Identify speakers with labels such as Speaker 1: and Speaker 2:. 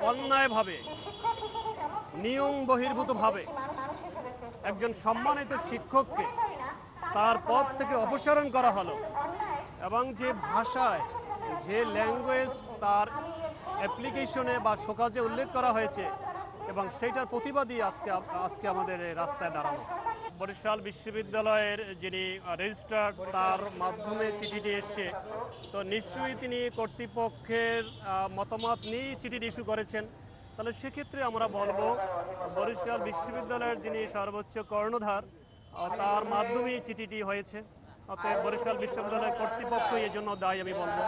Speaker 1: অন্যায়ভাবে নিয়ম বহির্ভূতভাবে একজন সম্মানিত শিক্ষককে তার পদ থেকে অপসারণ করা হলো এবং যে ভাষায় যে ল্যাঙ্গুয়েজ তার অ্যাপ্লিকেশনে বা শোকাজে উল্লেখ করা হয়েছে এবং সেইটার প্রতিবাদই আজকে আমাদের এই রাস্তায় দাঁড়ানো। বরিশাল বিশ্ববিদ্যালয়ের যিনি রেজিস্ট্রার তার মাধ্যমে চিঠিটি এসছে, তো নিশ্চয়ই তিনি কর্তৃপক্ষের মতামত নিয়েই চিঠিটি ইস্যু করেছেন। তাহলে সেক্ষেত্রে আমরা বলবো বরিশাল বিশ্ববিদ্যালয়ের যিনি সর্বোচ্চ কর্ণধার তার মাধ্যমেই চিঠিটি হয়েছে, অতএব বরিশাল বিশ্ববিদ্যালয়ের কর্তৃপক্ষই এর জন্য দায়ী আমি বলবো।